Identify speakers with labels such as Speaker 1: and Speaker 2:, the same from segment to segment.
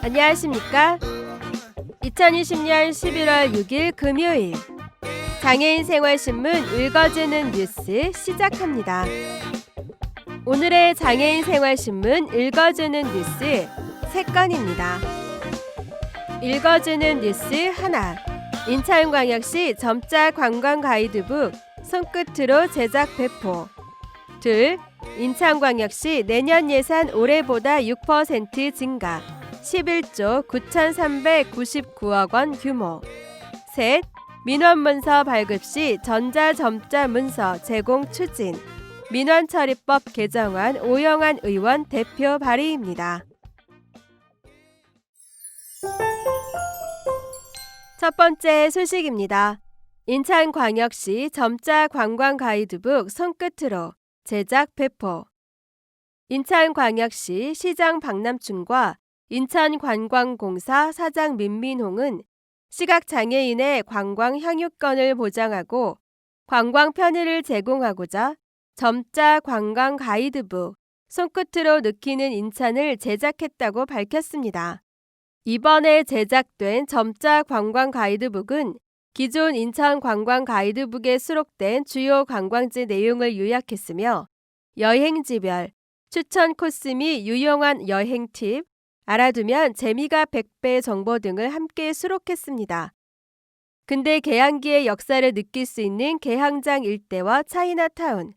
Speaker 1: 안녕하십니까? 2020년 11월 6일 금요일 장애인 생활신문 읽어주는 뉴스 시작합니다. 오늘의 장애인 생활신문 읽어주는 뉴스 3건입니다. 읽어주는 뉴스 하나, 인천광역시 점자 관광 가이드북 손끝으로 제작 배포. 둘, 인천광역시 내년 예산 올해보다 6% 증가 11조 9,399억 원 규모. 셋, 민원문서 발급 시 전자점자 문서 제공 추진. 민원처리법 개정안 오영환 의원 대표 발의입니다. 첫 번째 소식입니다. 인천광역시 점자 관광 가이드북 손끝으로 제작 배포. 인천광역시 시장 박남춘과 인천관광공사 사장 민민홍은 시각장애인의 관광 향유권을 보장하고 관광 편의를 제공하고자 점자 관광 가이드북 손끝으로 느끼는 인천을 제작했다고 밝혔습니다. 이번에 제작된 점자 관광 가이드북은 기존 인천 관광 가이드북에 수록된 주요 관광지 내용을 요약했으며 여행지별, 추천 코스 및 유용한 여행 팁, 알아두면 재미가 100배 정보 등을 함께 수록했습니다. 근대 개항기의 역사를 느낄 수 있는 개항장 일대와 차이나타운,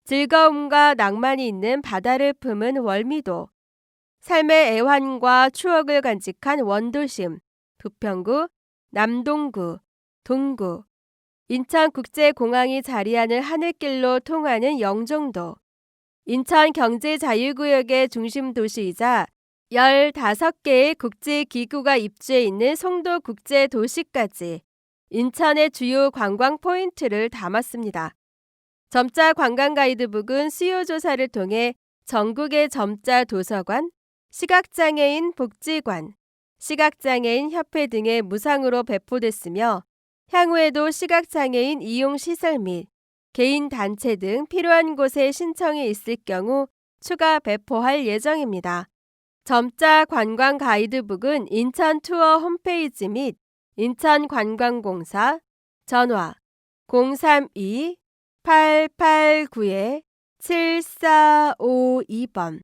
Speaker 1: 즐거움과 낭만이 있는 바다를 품은 월미도, 삶의 애환과 추억을 간직한 원도심, 부평구, 남동구, 동구, 인천국제공항이 자리하는 하늘길로 통하는 영종도, 인천경제자유구역의 중심 도시이자 15개의 국제기구가 입주해 있는 송도국제도시까지 인천의 주요 관광 포인트를 담았습니다. 점자 관광 가이드북은 수요조사를 통해 전국의 점자 도서관, 시각장애인 복지관, 시각장애인 협회 등에 무상으로 배포됐으며 향후에도 시각장애인 이용시설 및 개인 단체 등 필요한 곳에 신청이 있을 경우 추가 배포할 예정입니다. 점자 관광 가이드북은 인천 투어 홈페이지 및 인천관광공사 전화 032-889-7452번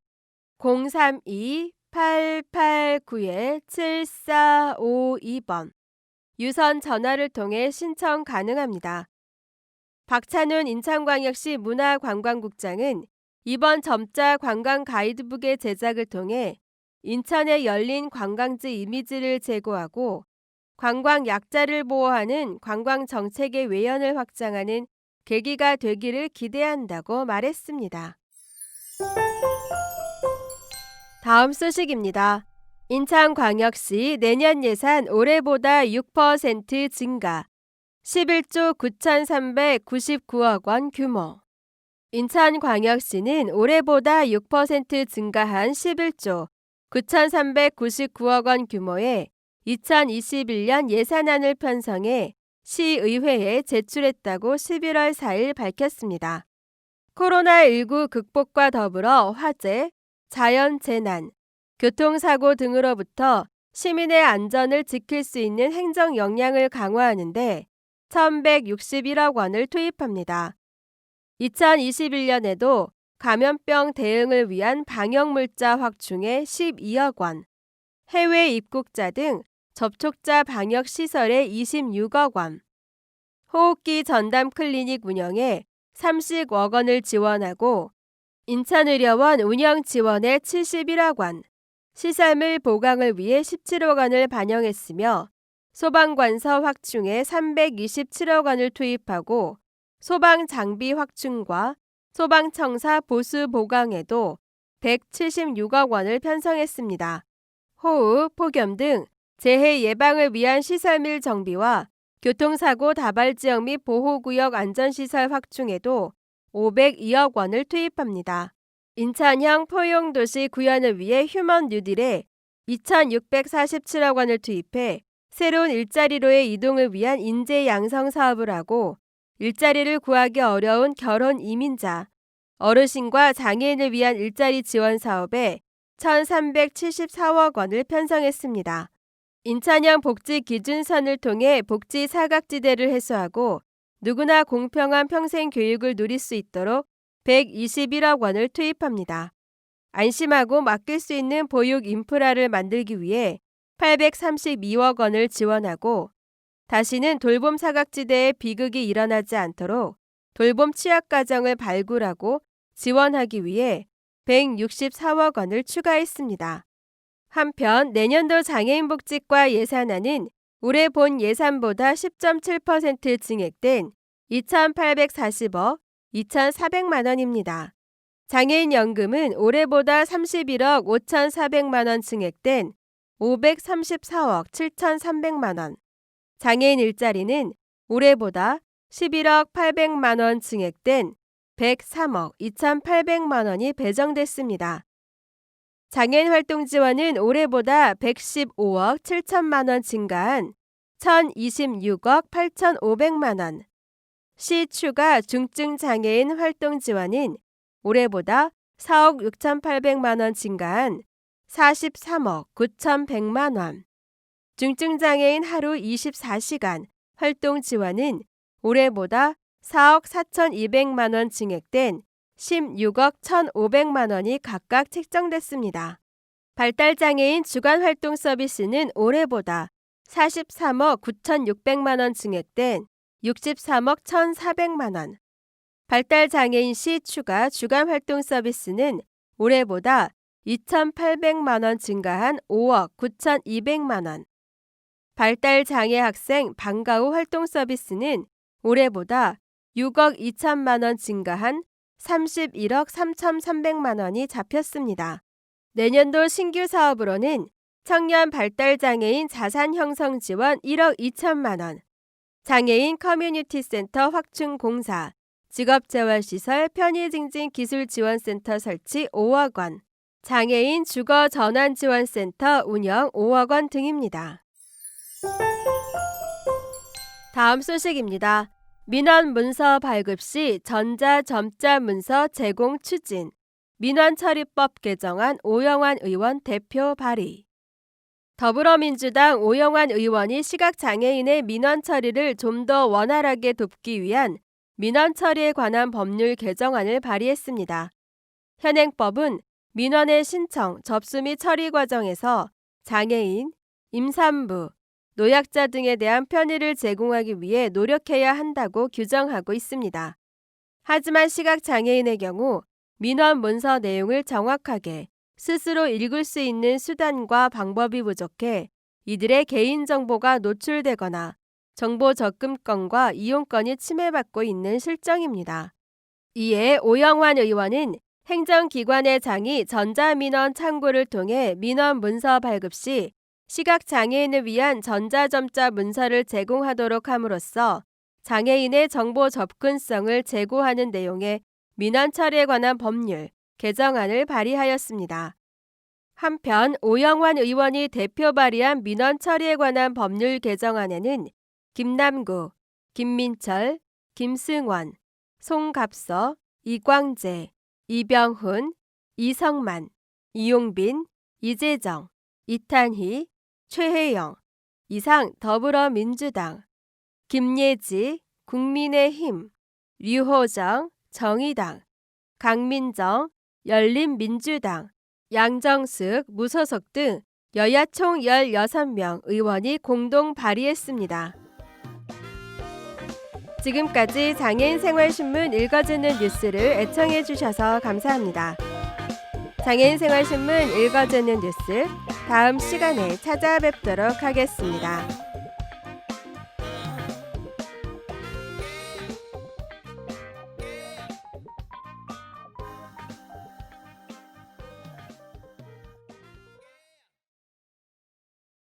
Speaker 1: 032-889-7452번 유선 전화를 통해 신청 가능합니다. 박찬훈 인천광역시 문화관광국장은 이번 점자 관광 가이드북의 제작을 통해 인천에 열린 관광지 이미지를 제고하고 관광 약자를 보호하는 관광 정책의 외연을 확장하는 계기가 되기를 기대한다고 말했습니다. 다음 소식입니다. 인천광역시 내년 예산 올해보다 6% 증가 11조 9,399억 원 규모. 인천광역시는 올해보다 6% 증가한 11조 9,399억 원 규모의 2021년 예산안을 편성해 시의회에 제출했다고 11월 4일 밝혔습니다. 코로나19 극복과 더불어 화재, 자연재난, 교통사고 등으로부터 시민의 안전을 지킬 수 있는 행정 역량을 강화하는 데 1,161억 원을 투입합니다. 2021년에도 감염병 대응을 위한 방역물자 확충에 12억 원, 해외 입국자 등 접촉자 방역시설에 26억 원, 호흡기 전담 클리닉 운영에 30억 원을 지원하고 인천의료원 운영 지원에 71억 원, 시설물 보강을 위해 17억 원을 반영했으며 소방관서 확충에 327억 원을 투입하고 소방장비 확충과 소방청사 보수 보강에도 176억 원을 편성했습니다. 호우, 폭염 등 재해 예방을 위한 시설물 정비와 교통사고 다발지역 및 보호구역 안전시설 확충에도 502억 원을 투입합니다. 인천형 포용도시 구현을 위해 휴먼 뉴딜에 2,647억 원을 투입해 새로운 일자리로의 이동을 위한 인재 양성 사업을 하고 일자리를 구하기 어려운 결혼 이민자, 어르신과 장애인을 위한 일자리 지원 사업에 1,374억 원을 편성했습니다. 인천형 복지 기준선을 통해 복지 사각지대를 해소하고 누구나 공평한 평생 교육을 누릴 수 있도록 121억 원을 투입합니다. 안심하고 맡길 수 있는 보육 인프라를 만들기 위해 832억 원을 지원하고 다시는 돌봄 사각지대의 비극이 일어나지 않도록 돌봄 취약가정을 발굴하고 지원하기 위해 164억 원을 추가했습니다. 한편 내년도 장애인복지과 예산안은 올해 본 예산보다 10.7% 증액된 2,840억 2,400만 원입니다. 장애인연금은 올해보다 31억 5,400만 원 증액된 534억 7,300만 원, 장애인 일자리는 올해보다 11억 800만 원 증액된 103억 2,800만 원이 배정됐습니다. 장애인 활동 지원은 올해보다 115억 7천만 원 증가한 1,026억 8,500만 원, 시 추가 중증 장애인 활동 지원은 올해보다 4억 6,800만 원 증가한 43억 9,100만 원, 중증 장애인 하루 24시간 활동 지원은 올해보다 4억 4,200만 원 증액된 16억 1,500만 원이 각각 책정됐습니다. 발달장애인 주간활동 서비스는 올해보다 43억 9,600만 원 증액된 63억 1,400만 원, 발달장애인 시 추가 주간활동 서비스는 올해보다 2,800만 원 증가한 5억 9,200만 원, 발달장애 학생 방과 후 활동 서비스는 올해보다 6억 2천만 원 증가한 31억 3,300만 원이 잡혔습니다. 내년도 신규 사업으로는 청년 발달장애인 자산 형성 지원 1억 2천만 원, 장애인 커뮤니티 센터 확충 공사, 직업재활시설 편의증진 기술지원센터 설치 5억 원, 장애인 주거 전환지원센터 운영 5억 원 등입니다. 다음 소식입니다. 민원 문서 발급 시 전자점자 문서 제공 추진, 민원처리법 개정안 오영환 의원 대표 발의. 더불어민주당 오영환 의원이 시각장애인의 민원 처리를 좀 더 원활하게 돕기 위한 민원 처리에 관한 법률 개정안을 발의했습니다. 현행법은 민원의 신청, 접수 및 처리 과정에서 장애인, 임산부, 노약자 등에 대한 편의를 제공하기 위해 노력해야 한다고 규정하고 있습니다. 하지만 시각장애인의 경우 민원 문서 내용을 정확하게 스스로 읽을 수 있는 수단과 방법이 부족해 이들의 개인정보가 노출되거나 정보 접근권과 이용권이 침해받고 있는 실정입니다. 이에 오영환 의원은 행정기관의 장이 전자민원 창구를 통해 민원 문서 발급 시 시각장애인을 위한 전자점자 문서를 제공하도록 함으로써 장애인의 정보 접근성을 제고하는 내용의 민원 처리에 관한 법률 개정안을 발의하였습니다. 한편 오영환 의원이 대표 발의한 민원 처리에 관한 법률 개정안에는 김남구, 김민철, 김승원, 송갑서, 이광재, 이병훈, 이성만, 이용빈, 이재정, 이탄희, 최혜영, 이상 더불어민주당, 김예지, 국민의힘, 류호정, 정의당, 강민정, 열린민주당, 양정숙, 무소속 등 여야 총 16명 의원이 공동 발의했습니다. 지금까지 장애인 생활신문 읽어주는 뉴스를 애청해 주셔서 감사합니다. 장애인 생활신문 읽어주는 뉴스 다음 시간에 찾아뵙도록 하겠습니다.